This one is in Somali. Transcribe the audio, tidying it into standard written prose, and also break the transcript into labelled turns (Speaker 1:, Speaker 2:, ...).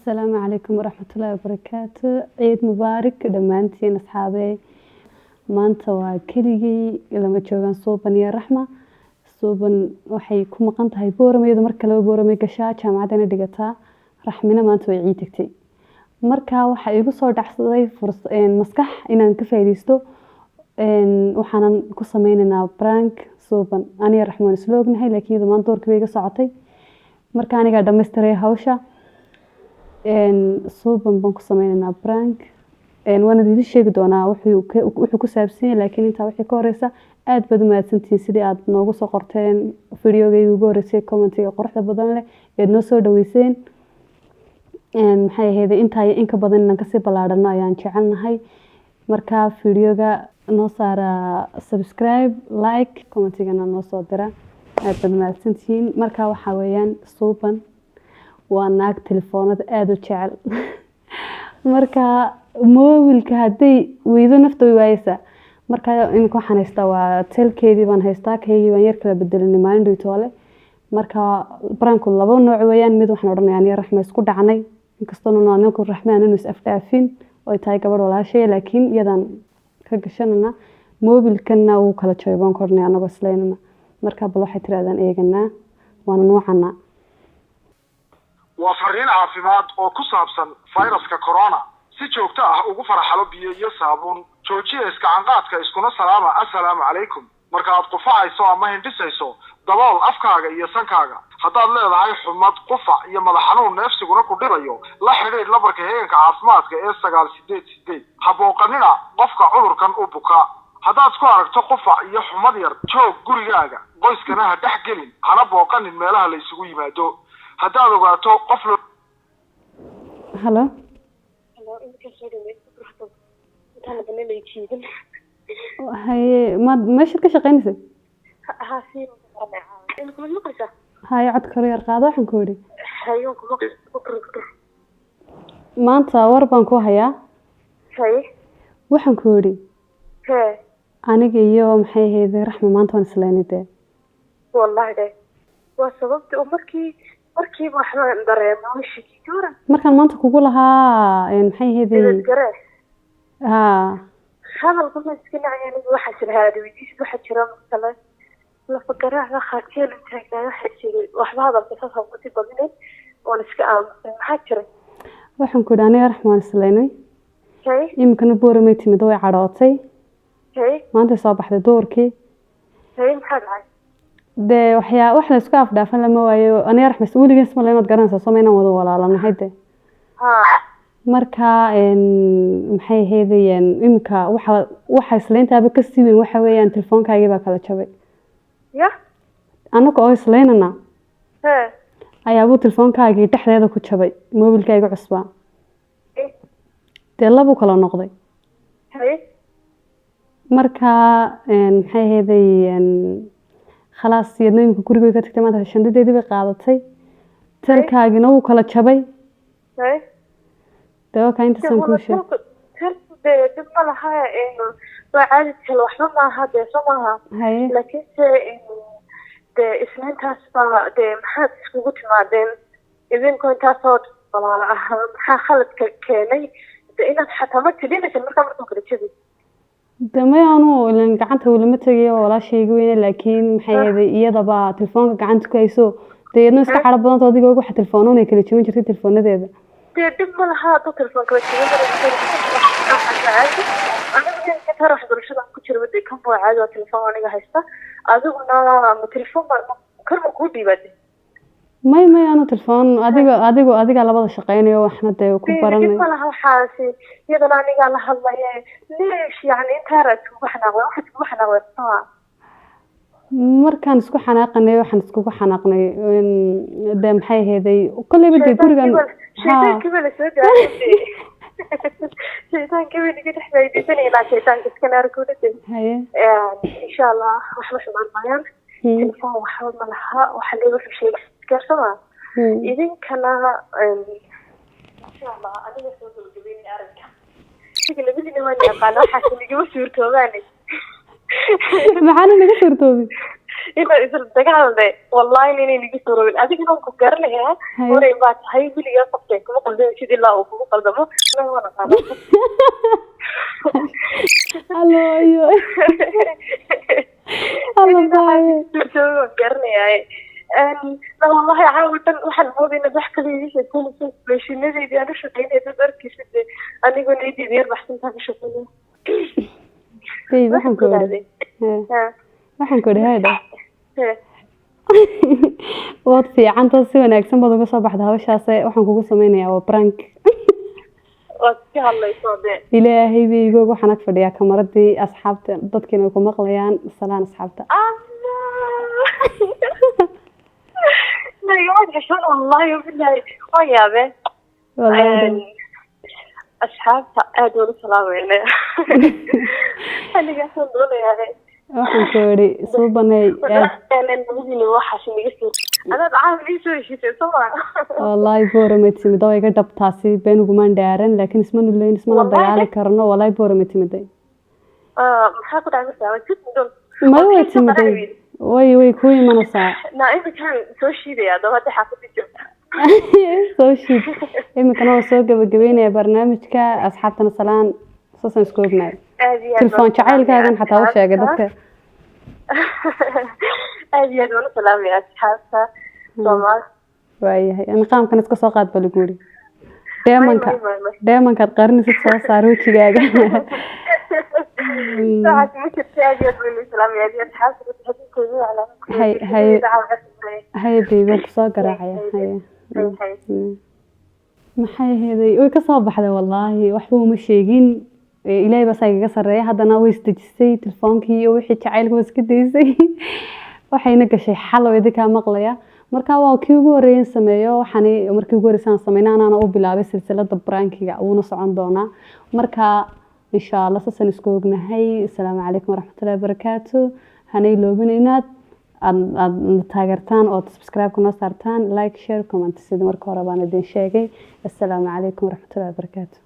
Speaker 1: السلام عليكم ورحمة الله وبركاته. عيد مبارك دمانتين أصحابي. maanta waa keligay lama joogan Suuban iyo Raxma. Suuban waxay ku maqan tahay Booramayd marka laba Booramay gashaa jaamacadana dhigataa. Raxmina maanta way ciid tagtay. Marka waxa igu soo dhacsaday maskax inaan ka faa'iideysto waxaanan ku sameynaynaa prank Suuban. Aniga Raxmaan isla ognahay laakiin maanta doorkii iga socotay. Marka aniga dhameystiray hawsha Suuban baan ku sameynaynaa prank. وانا دي sheegi doonaa wuxuu ku saabsan yahay laakiin inta wixii ka horeysa aad baad u mahadsantiin sidii aad noogu soo qorteen videogayga ugu horeysay commentiga quruxda badan leh ee noo soo dhaweyseen maxay ahayd inta in ka badan inaan ka sii balaadhano ayaan jecelnahay marka videoga noo saara subscribe like commentigana noo soo dira aad baad mahadsantiin marka waxa weeyaan Suuban waa naag telefoonada aad u jecel marka mobilka haday weydo nafta way waaysa marka in ku xanaystaa waa telkeedii baan haystaa kaygii baan yar kala bedelinay maalin dhowtoole marka branku laba nooc weeyaan mid waxaan oranayaa aniga Raxma isku dhacnay inkastoo anagu Raxmaan inuu is afdaafin oo ay tahay gabadh walaashay laakiin iyadan ka gashanana mobilkana uu kala jooban kornay anagu islaynana marka bal waxay tiraadaan eegana waan noocana
Speaker 2: waa fariin caafimaad oo ku saabsan fayraska corona si joogto ah ugu faraxalo biyo iyo saabuun joojiye gacan qaadka iskuna salaama assalaamu calaykum marka aad qufacayso ama hindhisayso dabool afkaaga iyo sankaaga haddaad leedahay xumad qufac iyo madax xanuun neefsiguna ku dhibayo la xidhiidh lambarka heeganka caafimaadka ee 988 ha booqanina qofka cudurkan u buka haddaad ku aragto qufac iyo xumad yar joog gurigaaga qoyskana ha dhex gelin hana booqanin meelaha la isugu yimaado haddaad ogaato qof
Speaker 1: Hello هاي ما ماشي ka shaqeynaysa هاي cod kariir qaado waxaan ku yiri maanta war baan ku hayaa waxaan ku yiri aniga iyo maxay ahayd Raxma maanta waan islaanide
Speaker 3: wallahi waa sababta markii waxaan dareemay shaki jooran
Speaker 1: markaan maanta kugu lahaa maxay ahayd
Speaker 3: hadal kuma iska nacayaan waxa jiraahdo weydiis waxa jira kale la fakaraha khaatiil taagna waxa jira waxba hadalka soo qoti badinay oo iska aamusay waxa jira
Speaker 1: waxaan ku dhaanay Raxmaan islaanay imkana Booramay timid way cadhootay maanta soo baxday doorkii
Speaker 3: maxaa dhacay
Speaker 1: de wax la isku afdaafan lama waayo aniga Raxmas weligees ma leeyahay garanaysa Soomaaliya wada walaalanahay de marka maxay heedayeen imka waxa islayntaaba ka sii weyn waxa weeyaan telefoonkaagii baa kala jabay anaga oo islaynana ayaa telefoonkaagii dhexdeeda ku jabay mobilkayga cusbaa de laba kala noqday marka maxay heedayeen خلاص يدنيمك guriga ka tagtay maanta shandadeedii bay qaadatay telkaagina uu kala jabay tawo ka inta san ku sheeg
Speaker 3: dib ma laha waa caadi kale waxba ma aha de samaha laakiin isnaantaas baa de maxaad iskugu timaadeen idinku intaas oo walaal ah maxaa khaladka keenay inaad xataa ma tidinaysan markaa kala jabay
Speaker 1: damayaanu ilan gacanta wala ma tagay walaashayga weyn laakiin maxay ahayd iyadaba telefoonka gacanta ku hayso deedna iska xarab badan oo adiga waxa telefoonada kala jabin jirtay telefoonadeeda
Speaker 3: dib ma laha telefoonka aniga tarax bulshada ku jira waday kan baa caadi oo telefoon aniga haysta adiguna ma telefoon karma ku dhiibay
Speaker 1: may aanu telefoon adiga labada shaqeynayo waxna de ku baranay
Speaker 3: dib ma laha xaasi iyadana aniga la hadlayay leesh yani intaaraad ku xanaaqday
Speaker 1: markaan isku xanaaqnay waxaan isku xanaaqnay de maxay ahayd kulli bad gurigan
Speaker 3: shaytaanka wala soo gaaray shaytaanka wala ka dhaxlaydiisana ilaa shaytaanka iska naarkuuday insha Allah wax xumaan telefoon waxa ma laha waxa leeyahay wax shay garsama idinkana insha Allah adiga soo gudbin aragga sidii labadii waan yaqaan waxa lagu suurtoobaanay
Speaker 1: maxaan naga suurtoobi
Speaker 3: إذا الدجال ده والله إني نجي سوري أديك نوم كقرنها وري بعد هاي بلي يا صبتك ما قلنا شيء الله وما قلنا ما أنا قاعد
Speaker 1: الله أيوه الله باي
Speaker 3: شو قرنها لا والله عاود واحد مودي إنه بحكي لي شيء كل شيء بس النبي دي أنا شو تاني تقدر كيف أنا يقول لي دي بحسن تاني شو تاني
Speaker 1: طيب waxaan ku dhahay waad fiican tahay si wanaagsan baad uga soo baxday hawshaas waxaan kugu sameeynayaa waa prank
Speaker 3: waqti hadlay soo dee
Speaker 1: ilaahay biigo waxaan ag fadhiyaa kamaradii asxaabta dadkina ku maqlayaan salaan asxaabta
Speaker 3: لا يقعد عشان والله وبالله ويابه
Speaker 1: والله
Speaker 3: أصحاب أدور السلام علينا أنا قاعد أقول يعني
Speaker 1: waxaan ku yiri soo banay
Speaker 3: أنا نبغي نروح عشان نقص أنا بعمل إيش شيء سوا
Speaker 1: والله بورمتي مدوي قد بتاسي بين وجمان دارن لكن اسمه اللي اسمه ضيعلي كرنا والله بورمتي مدي
Speaker 3: محاكد عن الساعة كنت دول
Speaker 1: ما هو تمدي وي كوي ما نصع
Speaker 3: نعم كان سوشي ده هذا هذا حاكد الجو
Speaker 1: سوشي إما كانوا سوق بجبيني برنامج كأصحابنا صلان صوصن سكوبنا تلفون شعيل كان حتى وش قدرت
Speaker 3: أجي أقول سلام يا أصحابها سوما
Speaker 1: وياه أنا قام كنت كساقات بالجوري دائما كتقارني ست صاروتي جاجا
Speaker 3: ساعات ممكن تأجي أقول سلام يا أصحابها بتحسين كذي على
Speaker 1: هاي بيبقى ساق راعية هاي maxay heeday way ka soo baxday wallahi waxba uma sheegin ilaahay bas ay ga sareeyay hadana way isdajisay telefoonkii iyo wixii jacaylka was ka deysay waxayna gashay xal oo idinka maqlaya marka waa kii ugu horeeyay sameeyo waxani markii ugu horeeyay sameeyna ana u bilaabay silsilada prankiga uuna socon doona marka insha Allah sasan isku ognahay assalaamu calaykum waraxmatullaahi wabarakaatuh hanay loobin inaad aad taageertaan oo subscribe kuna saartaan like share comment sidii marka hore baan idin sheegay assalaamu calaykum waraxmatullaahi wabarakaatuh